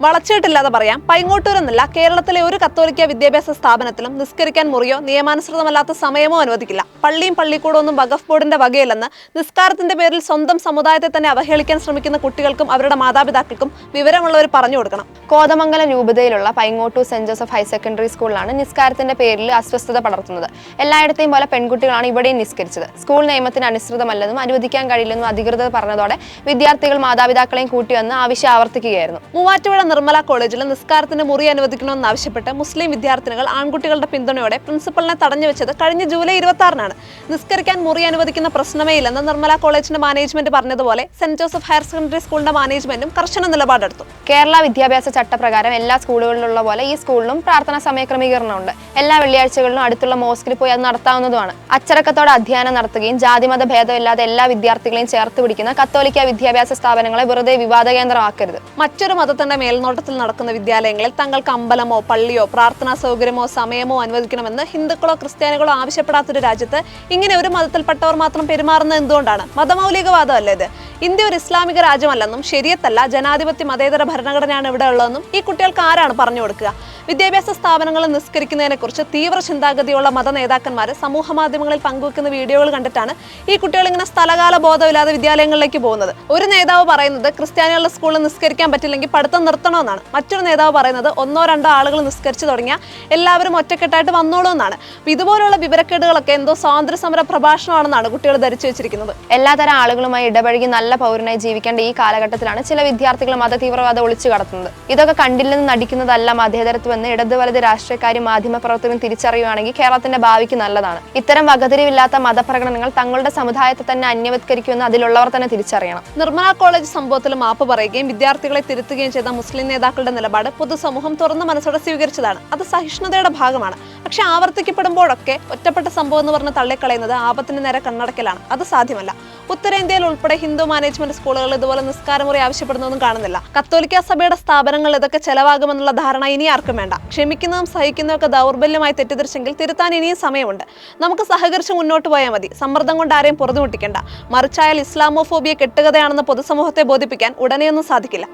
വളച്ചിട്ടില്ലാതെ പറയാം, പൈങ്ങോട്ടൂർ എന്നല്ല കേരളത്തിലെ ഒരു കത്തോലിക്ക വിദ്യാഭ്യാസ സ്ഥാപനത്തിലും നിസ്കരിക്കാൻ മുറിയോ നിയമാനുസൃതമല്ലാത്ത സമയമോ അനുവദിക്കില്ല. പള്ളിയും പള്ളിക്കൂടൊന്നും വഖഫ് ബോർഡിന്റെ വകയില്ലെന്ന് നിസ്കാരത്തിന്റെ പേരിൽ സ്വന്തം സമുദായത്തെ തന്നെ അവഹേളിക്കാൻ ശ്രമിക്കുന്ന കുട്ടികൾക്കും അവരുടെ മാതാപിതാക്കൾക്കും വിവരമുള്ളവർ പറഞ്ഞു കൊടുക്കണം. കോതമംഗലം രൂപതയിലുള്ള Paingottoor saint Joseph higher secondary സ്കൂളിലാണ് നിസ്കാരത്തിന്റെ പേരിൽ അസ്വസ്ഥത പടർത്തുന്നത്. എല്ലായിടത്തെയും പോലെ പെൺകുട്ടികളാണ് ഇവിടെയും നിസ്കരിച്ചത്. സ്കൂൾ നിയമത്തിന് അനുസൃതമല്ലെന്നും അനുവദിക്കാൻ കഴിയില്ലെന്നും അധികൃതർ പറഞ്ഞതോടെ വിദ്യാർത്ഥികൾ മാതാപിതാക്കളെയും കൂട്ടിവന്ന് ആവശ്യം ആവർത്തിക്കുകയായിരുന്നു. മൂവാറ്റുപുഴ നിർമ്മല കോളേജിൽ നിസ്കാരത്തിന് മുറി അനുവദിക്കണമെന്നാവശ്യപ്പെട്ട് മുസ്ലിം വിദ്യാർത്ഥിനികൾ ആൺകുട്ടികളുടെ പിന്തുണയോടെ പ്രിൻസിപ്പലിനെ തടഞ്ഞു വെച്ചത് കഴിഞ്ഞ ജൂലൈ 26-നാണ്. നിസ്കരിക്കാൻ മുറി അനുവദിക്കുന്ന പ്രശ്നമേ ഇല്ലെന്ന് നിർമ്മല കോളേജിന്റെ മാനേജ്മെന്റ് പറഞ്ഞതുപോലെ സെന്റ് ജോസഫ് ഹയർ സെക്കൻഡറി സ്കൂളിന്റെ മാനേജ്മെന്റും കർശന നിലപാടെടുത്തു. കേരള വിദ്യാഭ്യാസ ചട്ടപ്രകാരം എല്ലാ സ്കൂളുകളിലുള്ള പോലെ ഈ സ്കൂളിലും പ്രാർത്ഥനാ സമയ ക്രമീകരണമുണ്ട്. എല്ലാ വെള്ളിയാഴ്ചകളിലും അടുത്തുള്ള മോസ്കിൽ പോയി അത് നടത്താവുന്നതുമാണ്. അച്ചടക്കത്തോടെ അധ്യയനം നടത്തുകയും ജാതിമത ഭേദമില്ലാതെ എല്ലാ വിദ്യാർത്ഥികളെയും ചേർത്ത് പിടിക്കുന്ന കത്തോലിക്ക വിദ്യാഭ്യാസ സ്ഥാപനങ്ങളെ വെറുതെ വിവാദ കേന്ദ്രമാക്കരുത്. മറ്റൊരു മതത്തിന്റെ മേൽനോട്ടത്തിൽ നടക്കുന്ന വിദ്യാലയങ്ങളിൽ തങ്ങൾക്ക് അമ്പലമോ പള്ളിയോ പ്രാർത്ഥനാ സൗകര്യമോ സമയമോ അനുവദിക്കണമെന്ന് ഹിന്ദുക്കളോ ക്രിസ്ത്യാനികളോ ആവശ്യപ്പെടാത്തൊരു രാജ്യത്ത് ഇങ്ങനെ ഒരു മതത്തിൽപ്പെട്ടവർ മാത്രം പെരുമാറുന്നത് എന്തുകൊണ്ടാണ്? മതമൗലികവാദമല്ലേ ഇത്? ഇന്ത്യ ഒരു ഇസ്ലാമിക രാജ്യമല്ലെന്നും ശരിയത്തല്ല ജനാധിപത്യ മതേതര ഭരണഘടനയാണ് ഇവിടെ ഉള്ളതെന്നും ഈ കുട്ടികൾക്ക് ആരാണ് പറഞ്ഞു കൊടുക്കുക? വിദ്യാഭ്യാസ സ്ഥാപനങ്ങളിൽ നിസ്കരിക്കുന്നതിനെ കുറിച്ച് തീവ്ര ചിന്താഗതിയുള്ള മത നേതാക്കന്മാർ സമൂഹ മാധ്യമങ്ങളിൽ പങ്കുവെക്കുന്ന വീഡിയോകൾ കണ്ടിട്ടാണ് ഈ കുട്ടികൾ ഇങ്ങനെ സ്ഥലകാല ബോധമില്ലാതെ വിദ്യാലയങ്ങളിലേക്ക് പോകുന്നത്. ഒരു നേതാവ് പറയുന്നത് ക്രിസ്ത്യാനികളുടെ സ്കൂളിൽ നിസ്കരിക്കാൻ പറ്റില്ലെങ്കിൽ പഠിത്തം നിർത്തണമെന്നാണ്. മറ്റൊരു നേതാവ് പറയുന്നത് 1-2 ആളുകൾ നിസ്കരിച്ചു തുടങ്ങിയാൽ എല്ലാവരും ഒറ്റക്കെട്ടായിട്ട് വന്നോളൂ എന്നാണ്. ഇതുപോലുള്ള വിവരക്കേടുകളൊക്കെ എന്തോ സ്വാതന്ത്ര്യ സമര പ്രഭാഷണമാണെന്നാണ് കുട്ടികൾ ധരിച്ചു വെച്ചിരിക്കുന്നത്. എല്ലാതരം ആളുകളുമായി ഇടപഴകി നല്ല പൗരനായി ജീവിക്കേണ്ട ഈ കാലഘട്ടത്തിലാണ് ചില വിദ്യാർത്ഥികൾ മത തീവ്രവാദം ഒളിച്ചു കടത്തുന്നത്. ഇതൊക്കെ കണ്ടില്ലെന്ന് നടിക്കുന്നതല്ല മതേതരത്വം എന്ന് ഇടത് വലത് രാഷ്ട്രീയക്കാരും മാധ്യമപ്രവർത്തകരും തിരിച്ചറിയുകയാണെങ്കിൽ കേരളത്തിന്റെ ഭാവിക്ക് നല്ലതാണ്. ഇത്തരം വകതിരിവില്ലാത്ത മതപ്രകടനങ്ങൾ തങ്ങളുടെ സമുദായത്തെ തന്നെ അന്യവത്കരിക്കുമെന്ന് അതിലുള്ളവർ തന്നെ തിരിച്ചറിയണം. നിർമ്മല കോളേജ് സംഭവത്തിൽ മാപ്പ് പറയുകയും വിദ്യാർത്ഥികളെ തിരുത്തുകയും ചെയ്ത മുസ്ലിം നേതാക്കളുടെ നിലപാട് പൊതുസമൂഹം തുറന്ന മനസ്സോടെ സ്വീകരിച്ചതാണ്. അത് സഹിഷ്ണുതയുടെ ഭാഗമാണ്. പക്ഷെ ആവർത്തിക്കപ്പെടുമ്പോഴൊക്കെ ഒറ്റപ്പെട്ട സംഭവം എന്ന് പറഞ്ഞ് തള്ളിക്കളയുന്നത് ആപത്തിന് നേരെ കണ്ണടക്കലാണ്. അത് സാധ്യമല്ല. ഉത്തരേന്ത്യയിൽ ഉൾപ്പെടെ ഹിന്ദു മാനേജ്മെന്റ് സ്കൂളുകൾ ഇതുപോലെ നിസ്കാരമുറി ആവശ്യപ്പെടുന്നതൊന്നും കാണുന്നില്ല. കത്തോലിക്ക സഭയുടെ സ്ഥാപനങ്ങൾ ഇതൊക്കെ ചെലവാകുമെന്നുള്ള ധാരണ ഇനി ആർക്കും വേണ്ട. ക്ഷമിക്കുന്നതും സഹിക്കുന്നതൊക്കെ ദൗർബല്യമായി തെറ്റിദ്ധരിച്ചെങ്കിൽ തിരുത്താൻ ഇനിയും സമയമുണ്ട്. നമുക്ക് സഹകരിച്ച് മുന്നോട്ട് പോയാൽ മതി. സമ്മർദ്ദം കൊണ്ട് ആരെയും പുറത്തുമുട്ടിക്കേണ്ട. മറിച്ചായാൽ ഇസ്ലാമോഫോബിയ കെട്ടുകഥയാണെന്ന് പൊതുസമൂഹത്തെ ബോധിപ്പിക്കാൻ ഉടനെയൊന്നും സാധിക്കില്ല.